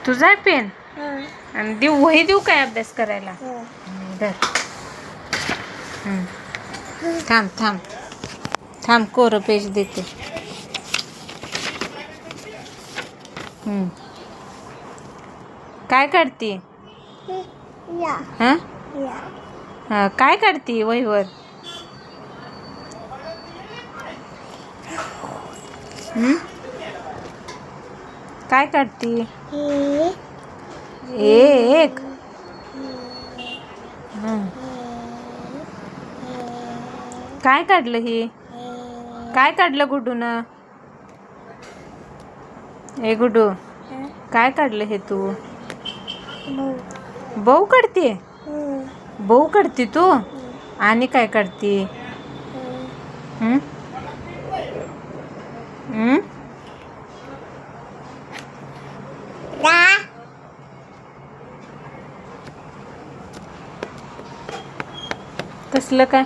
तुझा आहे पेन आणि देऊ वही देऊ काय अभ्यास करायला धर थांब थांब थांब कोरं पेज देते काय काढती हां काय काढती वहीवर काय काढती एक काय काढलं ही काय काढलं गुड्डून ए गुड्डू काय काढलं हे तू बहू काढते बहू काढते तू आणि काय काढते कसलं काय